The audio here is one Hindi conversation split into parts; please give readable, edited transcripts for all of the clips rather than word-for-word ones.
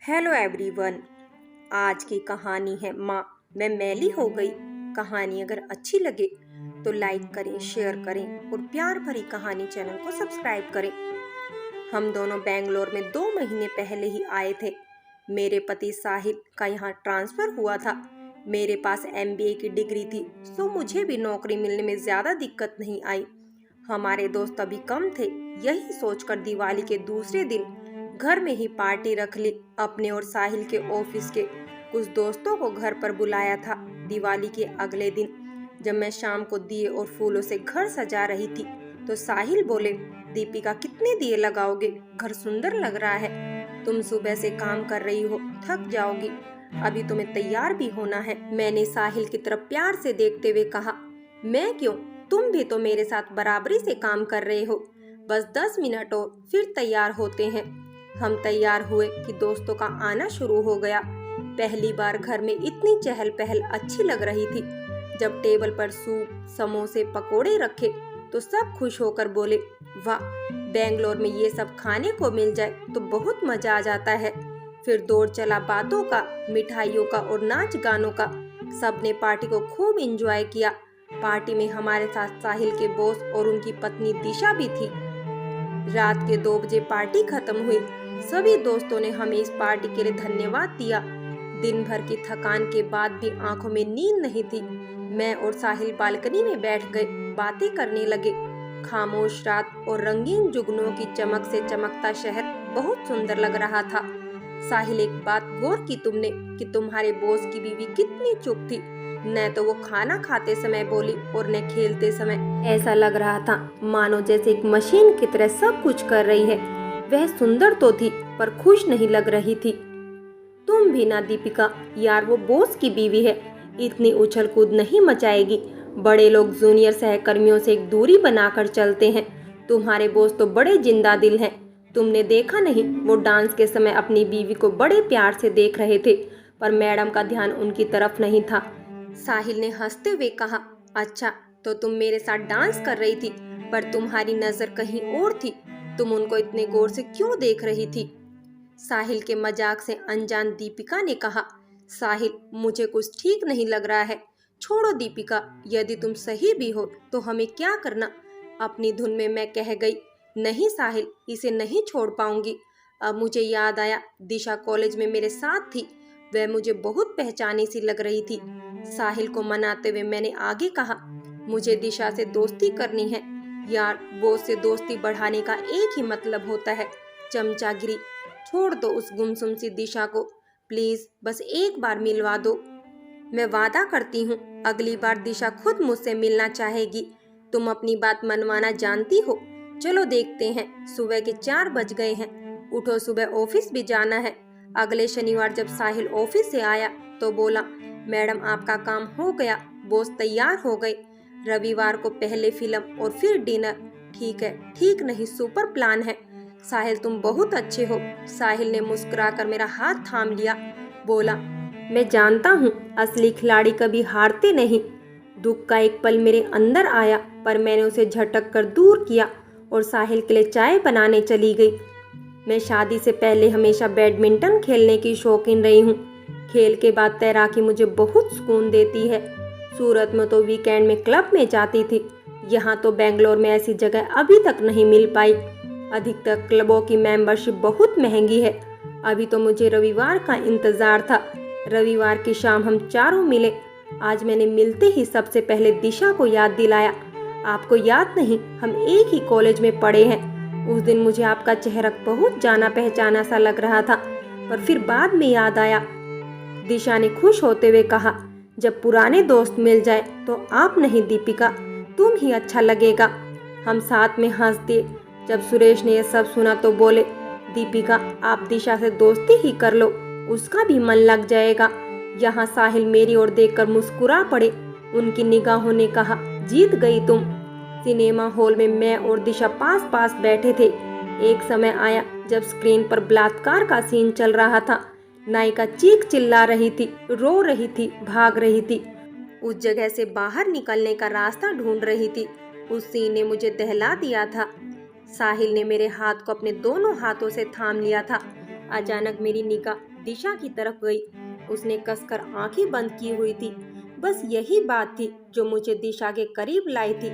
Hello everyone. आज की कहानी है माँ मैं मैली हो गई। कहानी अगर अच्छी लगे तो लाइक करें, शेयर करें और प्यार भरी कहानी चैनल को सब्सक्राइब करें। हम दोनों बेंगलोर में 2 महीने पहले ही आए थे। मेरे पति साहिल का यहाँ ट्रांसफ़र हुआ था। मेरे पास MBA की डिग्री थी, तो मुझे भी नौकरी मिलने में ज़्यादा दिक्कत नहीं आई। हमारे दोस्त अभी कम थे। यही सोचकर दिवाली के दूसरे दिन घर में ही पार्टी रख ली। अपने और साहिल के ऑफिस के कुछ दोस्तों को घर पर बुलाया था। दिवाली के अगले दिन जब मैं शाम को दिए और फूलों से घर सजा रही थी तो साहिल बोले, दीपिका कितने दिए लगाओगे? घर सुंदर लग रहा है। तुम सुबह से काम कर रही हो, थक जाओगी। अभी तुम्हें तैयार भी होना है। मैंने साहिल की तरफ प्यार से देखते हुए कहा, मैं क्यों, तुम भी तो मेरे साथ बराबरी से काम कर रहे हो। बस 10 मिनट और फिर तैयार होते हैं। हम तैयार हुए कि दोस्तों का आना शुरू हो गया। पहली बार घर में इतनी चहल पहल अच्छी लग रही थी। जब टेबल पर सूप, समोसे, पकोड़े रखे तो सब खुश होकर बोले, वाह, बेंगलोर में ये सब खाने को मिल जाए तो बहुत मजा आ जाता है। फिर दौड़ चला बातों का, मिठाइयों का और नाच गानों का। सबने पार्टी को खूब एंजॉय किया। पार्टी में हमारे साथ साहिल के बॉस और उनकी पत्नी दिशा भी थी। रात के 2 बजे पार्टी खत्म हुई। सभी दोस्तों ने हमें इस पार्टी के लिए धन्यवाद दिया। दिन भर की थकान के बाद भी आंखों में नींद नहीं थी। मैं और साहिल बालकनी में बैठ गए, बातें करने लगे। खामोश रात और रंगीन जुगनुओं की चमक से चमकता शहर बहुत सुंदर लग रहा था। साहिल, एक बात गौर की तुमने कि तुम्हारे बॉस की बीवी कितनी चुप थी? न तो वो खाना खाते समय बोली और न खेलते समय। ऐसा लग रहा था मानो जैसे एक मशीन की तरह सब कुछ कर रही है। वह सुंदर तो थी पर खुश नहीं लग रही थी। तुम भी ना दीपिका, यार वो बॉस की बीवी है, इतनी उछल कूद नहीं मचाएगी। बड़े लोग जूनियर सहकर्मियों से एक दूरी बनाकर चलते हैं। तुम्हारे बॉस तो बड़े जिंदा दिल हैं। तुमने देखा नहीं, वो डांस के समय अपनी बीवी को बड़े प्यार से देख रहे थे, पर मैडम का ध्यान उनकी तरफ नहीं था। साहिल ने हंसते हुए कहा, अच्छा तो तुम मेरे साथ डांस कर रही थी, पर तुम्हारी नजर कहीं और थी। तुम उनको इतने गौर से क्यों देख रही थी? साहिल के मजाक से अनजान दीपिका ने कहा, साहिल, मुझे कुछ ठीक नहीं लग रहा है। छोड़ो दीपिका, यदि तुम सही भी हो तो हमें क्या करना? अपनी धुन में मैं कह गई, नहीं साहिल, इसे नहीं छोड़ पाऊंगी। अब मुझे याद आया, दिशा कॉलेज में मेरे साथ थी। वह मुझे बहुत पहचानी सी लग रही थी। साहिल को मनाते हुए मैंने आगे कहा, मुझे दिशा से दोस्ती करनी है। यार, बॉस से दोस्ती बढ़ाने का एक ही मतलब होता है, चमचागिरी। छोड़ दो उस गुमसुम सी दिशा को, प्लीज बस एक बार मिलवा दो। मैं वादा करती हूँ अगली बार दिशा खुद मुझसे मिलना चाहेगी। तुम अपनी बात मनवाना जानती हो। चलो देखते हैं, सुबह के 4 बज गए हैं। उठो, सुबह ऑफिस भी जाना है। अगले शनिवार जब साहिल ऑफिस से आया तो बोला, मैडम आपका काम हो गया, बॉस तैयार हो गए। रविवार को पहले फिल्म और फिर डिनर। ठीक है, ठीक नहीं, सुपर प्लान है। साहिल, तुम बहुत अच्छे हो। साहिल ने मुस्कुराकर मेरा हाथ थाम लिया, बोला, मैं जानता हूँ असली खिलाड़ी कभी हारते नहीं। दुख का एक पल मेरे अंदर आया, पर मैंने उसे झटक कर दूर किया और साहिल के लिए चाय बनाने चली गई। मैं शादी से पहले हमेशा बैडमिंटन खेलने की शौकीन रही हूँ। खेल के बाद तैराकी मुझे बहुत सुकून देती है। सूरत में तो वीकेंड में क्लब में जाती थी। यहाँ तो बेंगलोर में ऐसी जगह अभी तक नहीं मिल पाई। अधिकतर क्लबों की मेंबरशिप बहुत महंगी है। अभी तो मुझे रविवार का इंतजार था। रविवार की शाम हम चारों मिले। आज मैंने मिलते ही सबसे पहले दिशा को याद दिलाया। आपको याद नहीं, हम एक ही कॉलेज में पढ़े हैं। उस दिन मुझे आपका चेहरा बहुत जाना पहचाना सा लग रहा था, पर फिर बाद में याद आया। दिशा ने खुश होते हुए कहा, जब पुराने दोस्त मिल जाए तो आप नहीं दीपिका, तुम ही अच्छा लगेगा। हम साथ में हंस दिए। जब सुरेश ने यह सब सुना तो बोले, दीपिका आप दिशा से दोस्ती ही कर लो, उसका भी मन लग जाएगा। यहाँ साहिल मेरी ओर देखकर मुस्कुरा पड़े। उनकी निगाहों ने कहा, जीत गई तुम। सिनेमा हॉल में मैं और दिशा पास पास बैठे थे। एक समय आया जब स्क्रीन पर बलात्कार का सीन चल रहा था। नायिका चीख चिल्ला रही थी, रो रही थी, भाग रही थी, उस जगह से बाहर निकलने का रास्ता ढूंढ रही थी। उस सीन ने मुझे दहला दिया था। साहिल ने मेरे हाथ को अपने दोनों हाथों से थाम लिया था। अचानक मेरी निगाह दिशा की तरफ गई। उसने कसकर आंखें बंद की हुई थी। बस यही बात थी जो मुझे दिशा के करीब लाई थी,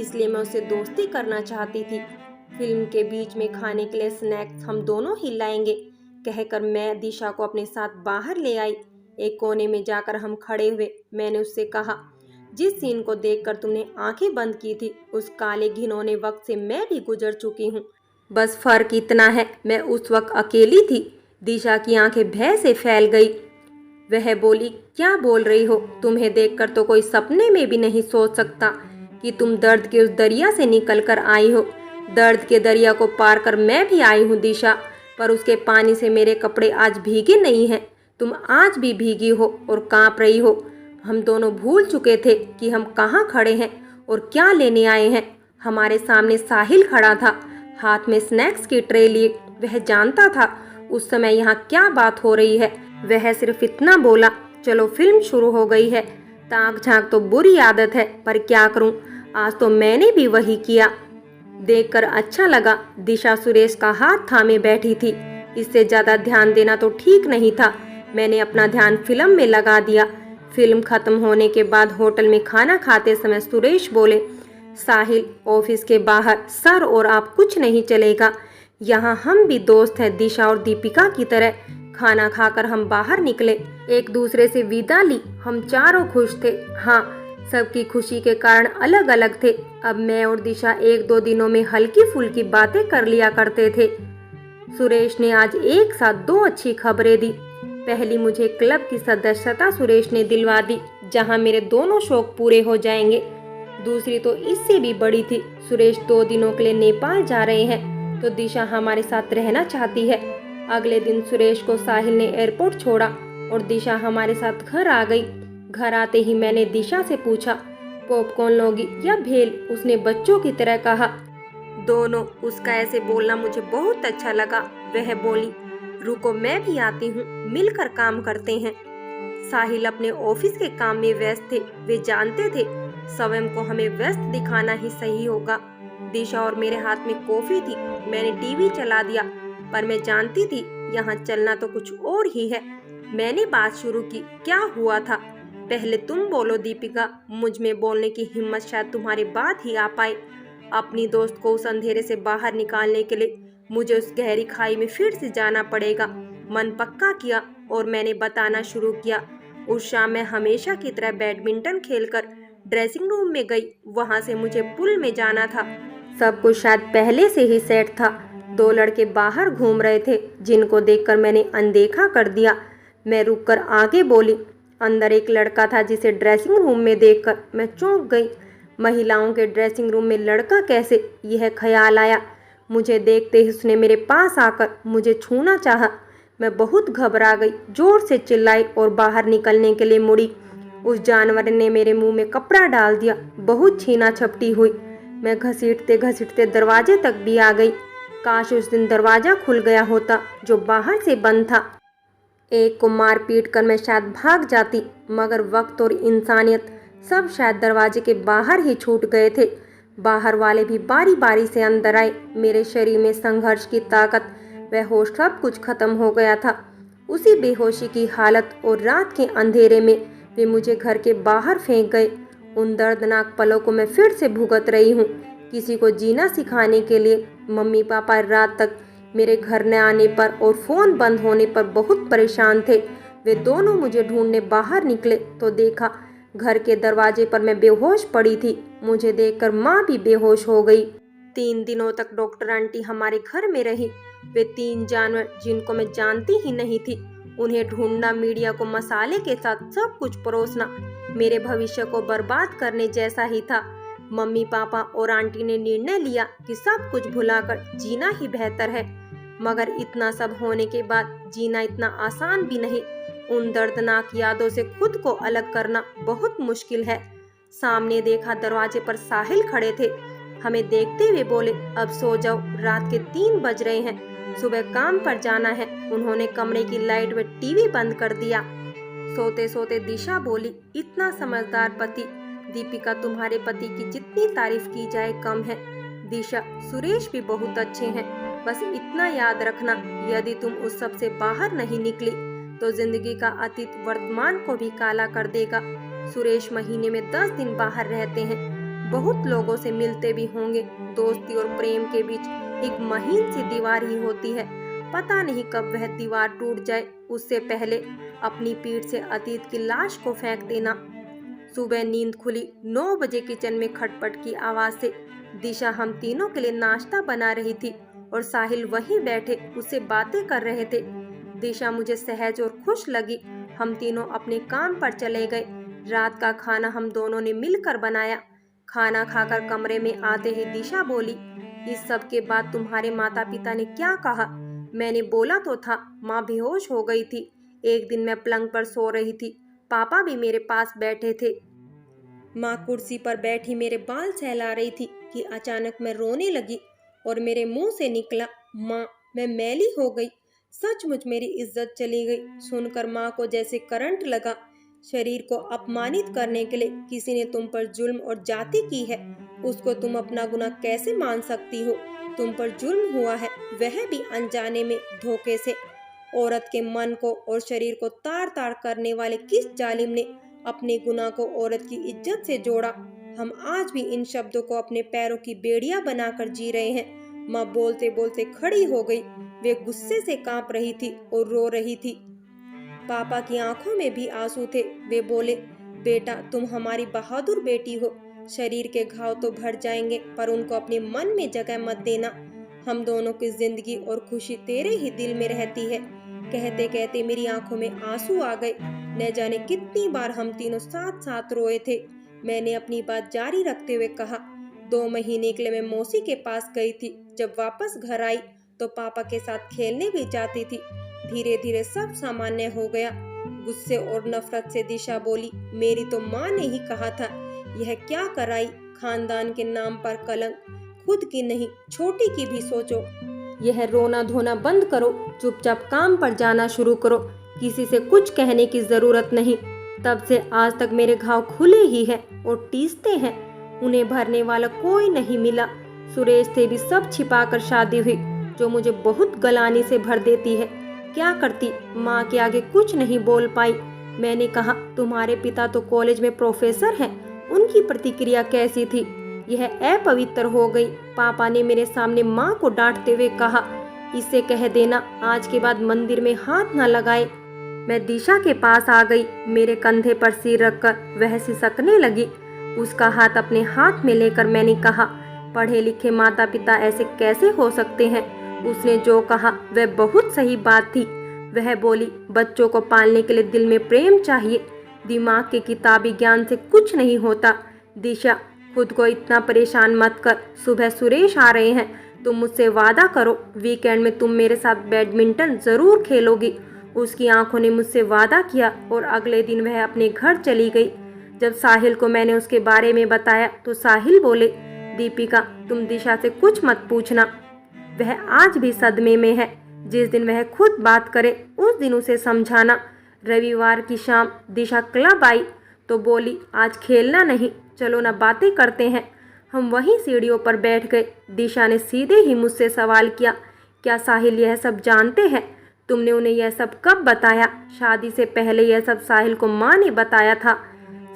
इसलिए मैं उससे दोस्ती करना चाहती थी। फिल्म के बीच में खाने के लिए स्नैक्स हम दोनों ही लाएंगे, कहकर मैं दिशा को अपने साथ बाहर ले आई। एक कोने में जाकर हम खड़े हुए। मैंने उससे कहा, जिस सीन को देखकर तुमने आंखें बंद की थी, उस काले घिनौने वक्त से मैं भी गुजर चुकी हूँ। बस फर्क इतना है, मैं उस वक्त अकेली थी। दिशा की आंखें भय से फैल गई। वह बोली, क्या बोल रही हो? तुम्हें देखकर तो कोई सपने में भी नहीं सोच सकता कि तुम दर्द के उस दरिया से निकल कर आई हो। दर्द के दरिया को पार कर मैं भी आई हूँ दिशा, पर उसके पानी से मेरे कपड़े आज भीगे नहीं हैं। तुम आज भी भीगी हो और कांप रही हो। हम दोनों भूल चुके थे कि हम कहाँ खड़े हैं और क्या लेने आए हैं। हमारे सामने साहिल खड़ा था, हाथ में स्नैक्स की ट्रे लिए। वह जानता था उस समय यहाँ क्या बात हो रही है। वह सिर्फ इतना बोला, चलो फिल्म शुरू हो गई है। ताक झांक तो बुरी आदत है, पर क्या करूं, आज तो मैंने भी वही किया। देखकर अच्छा लगा। दिशा सुरेश का हाथ थामे बैठी थी। इससे ज्यादा ध्यान देना तो ठीक नहीं था। मैंने अपना ध्यान फिल्म में लगा दिया। फिल्म खत्म होने के बाद होटल में खाना खाते समय सुरेश बोले, साहिल, ऑफिस के बाहर सर और आप कुछ नहीं चलेगा। यहाँ हम भी दोस्त हैं, दिशा और दीपिका की तरह। खाना खाकर हम बाहर निकले, एक दूसरे से विदा ली। हम चारों खुश थे। हाँ, सबकी खुशी के कारण अलग अलग थे। अब मैं और दिशा एक दो दिनों में हल्की फुल्की बातें कर लिया करते थे। सुरेश ने आज एक साथ दो अच्छी खबरें दी। पहली, मुझे क्लब की सदस्यता सुरेश ने दिलवा दी, जहां मेरे दोनों शौक पूरे हो जाएंगे। दूसरी तो इससे भी बड़ी थी, सुरेश 2 दिनों के लिए नेपाल जा रहे हैं, तो दिशा हमारे साथ रहना चाहती है। अगले दिन सुरेश को साहिल ने एयरपोर्ट छोड़ा और दिशा हमारे साथ घर आ गई। घर आते ही मैंने दिशा से पूछा, पॉपकॉर्न लोगी या भेल? उसने बच्चों की तरह कहा, दोनों। उसका ऐसे बोलना मुझे बहुत अच्छा लगा। वह बोली, रुको मैं भी आती हूँ, मिलकर काम करते हैं। साहिल अपने ऑफिस के काम में व्यस्त थे। वे जानते थे स्वयं को हमें व्यस्त दिखाना ही सही होगा। दिशा और मेरे हाथ में कॉफी थी। मैंने टीवी चला दिया, पर मैं जानती थी यहाँ चलना तो कुछ और ही है। मैंने बात शुरू की, क्या हुआ था? पहले तुम बोलो दीपिका। मुझ में बोलने की हिम्मत शायद तुम्हारे बाद ही आ पाए। अपनी दोस्त को उस अंधेरे से बाहर निकालने के लिए मुझे उस गहरी खाई में फिर से जाना पड़ेगा। मन पक्का किया और मैंने बताना शुरू किया। उस शाम मैं हमेशा की तरह बैडमिंटन खेलकर ड्रेसिंग रूम में गई। वहां से मुझे पूल में जाना था। सब कुछ शायद पहले से ही सेट था। 2 लड़के बाहर घूम रहे थे, जिनको देखकर मैंने अनदेखा कर दिया। मैं रुककर आगे बोली, अंदर एक लड़का था जिसे ड्रेसिंग रूम में देखकर मैं चौंक गई। महिलाओं के ड्रेसिंग रूम में लड़का कैसे, यह ख्याल आया। मुझे देखते ही उसने मेरे पास आकर मुझे छूना चाहा। मैं बहुत घबरा गई, जोर से चिल्लाई और बाहर निकलने के लिए मुड़ी। उस जानवर ने मेरे मुंह में कपड़ा डाल दिया। बहुत छीना झपटी हुई। मैं घसीटते घसीटते दरवाजे तक भी आ गई। काश उस दिन दरवाजा खुल गया होता जो बाहर से बंद था। एक को मार पीट कर मैं शायद भाग जाती, मगर वक्त और इंसानियत सब शायद दरवाजे के बाहर ही छूट गए थे। बाहर वाले भी बारी बारी से अंदर आए। मेरे शरीर में संघर्ष की ताकत व होश सब कुछ खत्म हो गया था। उसी बेहोशी की हालत और रात के अंधेरे में वे मुझे घर के बाहर फेंक गए। उन दर्दनाक पलों को मैं फिर से भुगत रही हूँ। किसी को जीना सिखाने के लिए मम्मी पापा रात तक मेरे घर न आने पर और फ़ोन बंद होने पर बहुत परेशान थे। वे दोनों मुझे ढूंढने बाहर निकले तो देखा घर के दरवाजे पर मैं बेहोश पड़ी थी। मुझे देखकर माँ भी बेहोश हो गई। 3 दिनों तक डॉक्टर आंटी हमारे घर में रही। वे 3 जानवर जिनको मैं जानती ही नहीं थी, उन्हें ढूंढना, मीडिया को मसाले के साथ सब कुछ परोसना मेरे भविष्य को बर्बाद करने जैसा ही था। मम्मी पापा और आंटी ने निर्णय लिया कि सब कुछ भुलाकर जीना ही बेहतर है, मगर इतना सब होने के बाद जीना इतना आसान भी नहीं। उन दर्दनाक यादों से खुद को अलग करना बहुत मुश्किल है। सामने देखा, दरवाजे पर साहिल खड़े थे। हमें देखते हुए बोले, अब सो जाओ, रात के 3 बज रहे हैं, सुबह काम पर जाना है। उन्होंने कमरे की लाइट व टीवी बंद कर दिया। सोते सोते दिशा बोली, इतना समझदार पति। दीपिका, तुम्हारे पति की जितनी तारीफ की जाए कम है। दिशा, सुरेश भी बहुत अच्छे हैं, बस इतना याद रखना, यदि तुम उस सब से बाहर नहीं निकली तो जिंदगी का अतीत वर्तमान को भी काला कर देगा। सुरेश महीने में 10 दिन बाहर रहते हैं। बहुत लोगों से मिलते भी होंगे। दोस्ती और प्रेम के बीच एक महीन सी दीवार ही होती है। पता नहीं कब वह दीवार टूट जाए। उससे पहले अपनी पीठ से अतीत की लाश को फेंक देना। सुबह नींद खुली। 9 बजे किचन में खटपट की आवाज से दिशा हम तीनों के लिए नाश्ता बना रही थी और साहिल वहीं बैठे उससे बातें कर रहे थे। दिशा मुझे सहज और खुश लगी। हम तीनों अपने काम पर चले गए। रात का खाना हम दोनों ने मिलकर बनाया। खाना खाकर कमरे में आते ही दिशा बोली, इस सब के बाद तुम्हारे माता पिता ने क्या कहा? मैंने बोला तो था, माँ बेहोश हो गई थी। एक दिन मैं पलंग पर सो रही थी, पापा भी मेरे पास बैठे थे। माँ कुर्सी पर बैठी मेरे बाल सहला रही थी कि अचानक मैं रोने लगी और मेरे मुंह से निकला, माँ मैं मैली हो गई। सचमुच मेरी इज्जत चली गई। सुनकर माँ को जैसे करंट लगा। शरीर को अपमानित करने के लिए किसी ने तुम पर जुल्म और जाति की है, उसको तुम अपना गुनाह कैसे मान सकती हो? तुम पर जुल्म हुआ है, वह भी अनजाने में, धोखे से। औरत के मन को और शरीर को तार तार करने वाले किस जालिम ने अपने गुनाह को औरत की इज्जत से जोड़ा? हम आज भी इन शब्दों को अपने पैरों की बेड़िया बनाकर जी रहे हैं। माँ बोलते बोलते खड़ी हो गई। वे गुस्से से कांप रही थी और रो रही थी। पापा की आंखों में भी आंसू थे। वे बोले, बेटा तुम हमारी बहादुर बेटी हो। शरीर के घाव तो भर जाएंगे पर उनको अपने मन में जगह मत देना। हम दोनों की जिंदगी और खुशी तेरे ही दिल में रहती है। कहते कहते मेरी आंखों में आंसू आ गए। न जाने कितनी बार हम तीनों साथ साथ रोए थे। मैंने अपनी बात जारी रखते हुए कहा, 2 महीने के लिए मैं मौसी के पास गई थी। जब वापस घर आई तो पापा के साथ खेलने भी जाती थी। धीरे धीरे सब सामान्य हो गया। गुस्से और नफरत से दिशा बोली, मेरी तो माँ ने ही कहा था, यह क्या कराई? खानदान के नाम पर कलंक। खुद की नहीं, छोटी की भी सोचो। यह रोना धोना बंद करो, चुपचाप काम पर जाना शुरू करो। किसी से कुछ कहने की जरूरत नहीं। तब से आज तक मेरे घाव खुले ही हैं और टीसते हैं। उन्हें भरने वाला कोई नहीं मिला। सुरेश से भी सब छिपाकर शादी हुई, जो मुझे बहुत गलानी से भर देती है। क्या करती? माँ के आगे कुछ नहीं बोल पाई। मैंने कहा, तुम्हारे पिता तो कॉलेज में प्रोफेसर हैं, उनकी प्रतिक्रिया कैसी थी? यह अपवित्र हो गई। पापा ने मेरे सामने माँ को डांटते हुए कहा, इसे कह देना आज के बाद मंदिर में हाथ न लगाए। मैं दिशा के पास आ गई। मेरे कंधे पर सिर रखकर वह सिसकने लगी। उसका हाथ अपने हाथ में लेकर मैंने कहा, पढ़े लिखे माता पिता ऐसे कैसे हो सकते हैं? उसने जो कहा वह बहुत सही बात थी। वह बोली, बच्चों को पालने के लिए दिल में प्रेम चाहिए, दिमाग के किताबी ज्ञान से कुछ नहीं होता। दिशा खुद को इतना परेशान मत कर। सुबह सुरेश आ रहे हैं, तुम मुझसे वादा करो वीकेंड में तुम मेरे साथ बैडमिंटन जरूर खेलोगी। उसकी आंखों ने मुझसे वादा किया और अगले दिन वह अपने घर चली गई। जब साहिल को मैंने उसके बारे में बताया तो साहिल बोले, दीपिका तुम दिशा से कुछ मत पूछना, वह आज भी सदमे में है। जिस दिन वह खुद बात करे उस दिन उसे समझाना। रविवार की शाम दिशा क्लब आई तो बोली, आज खेलना नहीं, चलो ना बातें करते हैं। हम वहीं सीढ़ियों पर बैठ गए। दिशा ने सीधे ही मुझसे सवाल किया, क्या साहिल यह सब जानते हैं? तुमने उन्हें यह सब कब बताया? शादी से पहले यह सब साहिल को माँ ने बताया था।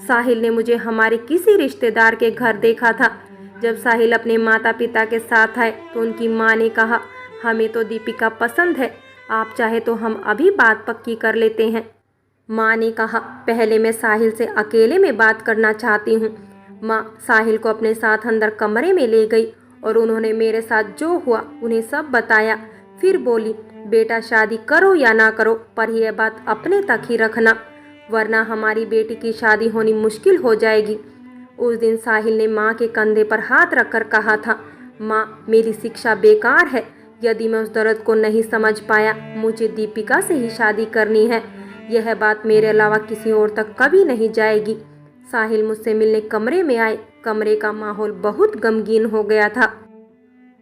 साहिल ने मुझे हमारे किसी रिश्तेदार के घर देखा था। जब साहिल अपने माता पिता के साथ आए तो उनकी माँ ने कहा, हमें तो दीपिका पसंद है, आप चाहे तो हम अभी बात पक्की कर लेते हैं। माँ ने कहा, पहले मैं साहिल से अकेले में बात करना चाहती हूँ। माँ साहिल को अपने साथ अंदर कमरे में ले गई और उन्होंने मेरे साथ जो हुआ उन्हें सब बताया। फिर बोली, बेटा शादी करो या ना करो पर यह बात अपने तक ही रखना, वरना हमारी बेटी की शादी होनी मुश्किल हो जाएगी। उस दिन साहिल ने माँ के कंधे पर हाथ रखकर कहा था, माँ मेरी शिक्षा बेकार है। यदि मैं उस दर्द को नहीं समझ पाया, मुझे दीपिका से ही शादी करनी है। यह बात मेरे अलावा किसी और तक कभी नहीं जाएगी। साहिल मुझसे मिलने कमरे में आए। कमरे का माहौल बहुत गमगीन हो गया था।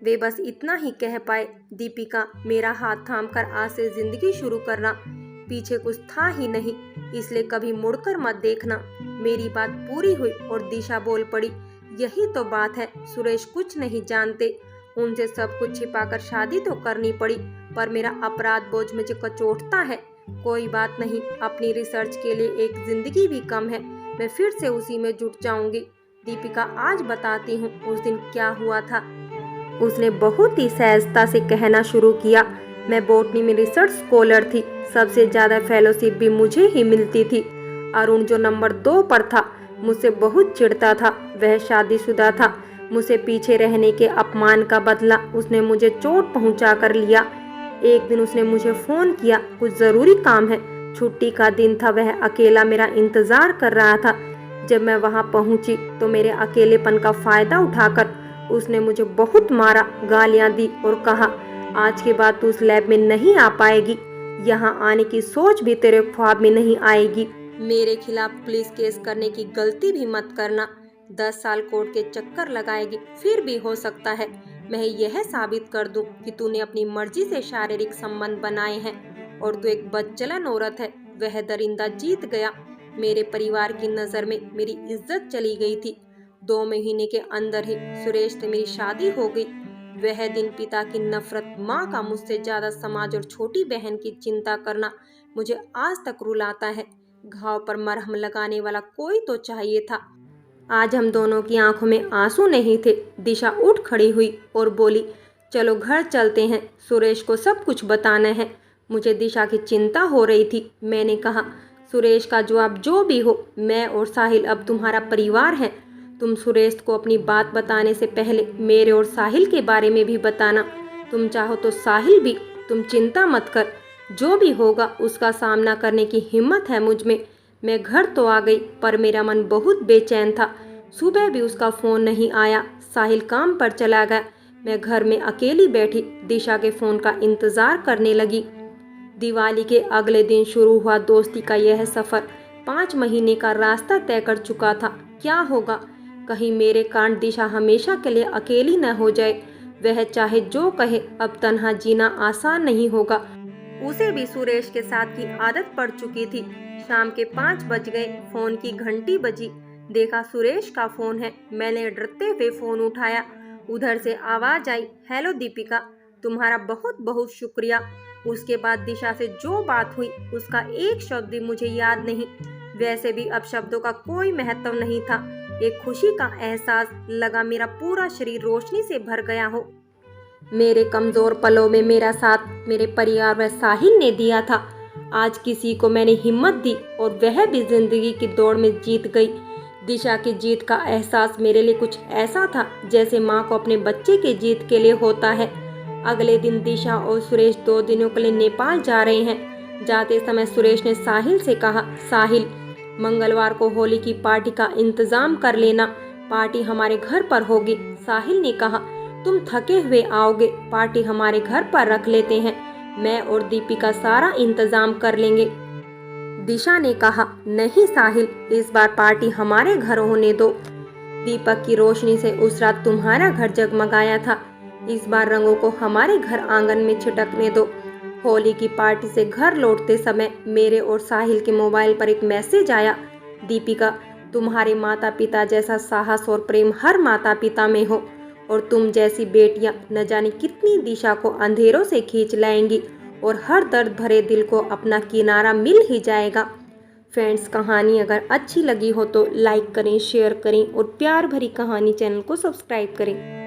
वे बस इतना ही कह पाए, दीपिका मेरा हाथ थामकर आज से जिंदगी शुरू करना। पीछे कुछ था ही नहीं, इसलिए कभी मुड़कर मत देखना। मेरी बात पूरी हुई और दिशा बोल पड़ी, यही तो बात है, सुरेश कुछ नहीं जानते। उनसे सब कुछ छिपाकर शादी तो करनी पड़ी, पर मेरा अपराध बोझ मुझे कचोटता है। कोई बात नहीं, अपनी रिसर्च के लिए एक जिंदगी भी कम है, मैं फिर से उसी में जुट जाऊंगी। दीपिका, आज बताती हूँ उस दिन क्या हुआ था। उसने बहुत ही सहजता से कहना शुरू किया। मैं बॉटनी में रिसर्च स्कॉलर थी, सबसे ज्यादा फेलोशिप भी मुझे ही मिलती थी। अरुण जो नंबर 2 पर था, मुझसे बहुत चिढ़ता था। वह शादीशुदा था। मुझसे पीछे रहने के अपमान का बदला उसने मुझे चोट पहुंचा कर लिया। एक दिन उसने मुझे फोन किया, कुछ जरूरी काम है। छुट्टी का दिन था, वह अकेला मेरा इंतजार कर रहा था। जब मैं वहां पहुंची तो मेरे अकेलेपन का फायदा उठाकर उसने मुझे बहुत मारा, गालियां दी और कहा, आज के बाद तू उस लैब में नहीं आ पाएगी, यहाँ आने की सोच भी तेरे ख्वाब में नहीं आएगी। मेरे खिलाफ पुलिस केस करने की गलती भी मत करना। 10 साल कोर्ट के चक्कर लगाएगी, फिर भी हो सकता है मैं यह साबित कर दूं कि तूने अपनी मर्जी से शारीरिक संबंध बनाए हैं और तू एक बदचलन औरत है। वह दरिंदा जीत गया। मेरे परिवार की नजर में मेरी इज्जत चली गई थी। 2 महीने के अंदर ही सुरेश से मेरी शादी हो गई। वह दिन पिता की नफरत, माँ का मुझसे ज्यादा समाज और छोटी बहन की चिंता करना मुझे आज तक रुलाता है। घाव पर मरहम लगाने वाला कोई तो चाहिए था। आज हम दोनों की आंखों में आंसू नहीं थे। दिशा उठ खड़ी हुई और बोली, चलो घर चलते हैं, सुरेश को सब कुछ बताना है। मुझे दिशा की चिंता हो रही थी। मैंने कहा, सुरेश का जवाब जो भी हो, मैं और साहिल अब तुम्हारा परिवार हैं। तुम सुरेश को अपनी बात बताने से पहले मेरे और साहिल के बारे में भी बताना। तुम चाहो तो साहिल भी। तुम चिंता मत कर, जो भी होगा उसका सामना करने की हिम्मत है मुझ में। मैं घर तो आ गई, पर मेरा मन बहुत बेचैन था। सुबह भी उसका फ़ोन नहीं आया। साहिल काम पर चला गया। मैं घर में अकेली बैठी दिशा के फ़ोन का इंतज़ार करने लगी। दिवाली के अगले दिन शुरू हुआ दोस्ती का यह सफ़र। 5 महीने का रास्ता तय कर चुका था। क्या होगा, कहीं मेरे कारण दिशा हमेशा के लिए अकेली न हो जाए। वह चाहे जो कहे, अब तन्हा जीना आसान नहीं होगा। उसे भी सुरेश के साथ की आदत पड़ चुकी थी। शाम के 5 बज गए, फोन की घंटी बजी। देखा सुरेश का फोन है। मैंने डरते हुए फोन उठाया। उधर से आवाज आई, हेलो दीपिका, तुम्हारा बहुत बहुत शुक्रिया। उसके बाद दिशा से जो बात हुई उसका एक शब्द भी मुझे याद नहीं। वैसे भी अब शब्दों का कोई महत्व नहीं था। एक खुशी का एहसास लगा, मेरा पूरा शरीर रोशनी से भर गया हो। मेरे कमजोर पलों में मेरा साथ मेरे परिवार व साहिल ने दिया था। आज किसी को मैंने हिम्मत दी और वह भी जिंदगी की दौड़ में जीत गई। दिशा की जीत का एहसास मेरे लिए कुछ ऐसा था जैसे माँ को अपने बच्चे की जीत के लिए होता है। अगले दिन दिशा और सुरेश 2 दिनों के लिए नेपाल जा रहे हैं। जाते समय सुरेश ने साहिल से कहा, साहिल, मंगलवार को होली की पार्टी का इंतजाम कर लेना। पार्टी हमारे घर पर होगी। साहिल ने कहा, तुम थके हुए आओगे, पार्टी हमारे घर पर रख लेते हैं। मैं और दीपिका सारा इंतजाम कर लेंगे। दिशा ने कहा, नहीं साहिल, इस बार पार्टी हमारे घर होने दो। दीपक की रोशनी से उस रात तुम्हारा घर जगमगाया था। इस बार रंगों को हमारे घर आंगन में छिटकने दो। होली की पार्टी से घर लौटते समय मेरे और साहिल के मोबाइल पर एक मैसेज आया, दीपिका, तुम्हारे माता पिता जैसा साहस और प्रेम हर माता पिता में हो और तुम जैसी बेटियां न जाने कितनी दिशा को अंधेरों से खींच लाएंगी और हर दर्द भरे दिल को अपना किनारा मिल ही जाएगा। फ्रेंड्स, कहानी अगर अच्छी लगी हो तो लाइक करें, शेयर करें और प्यार भरी कहानी चैनल को सब्सक्राइब करें।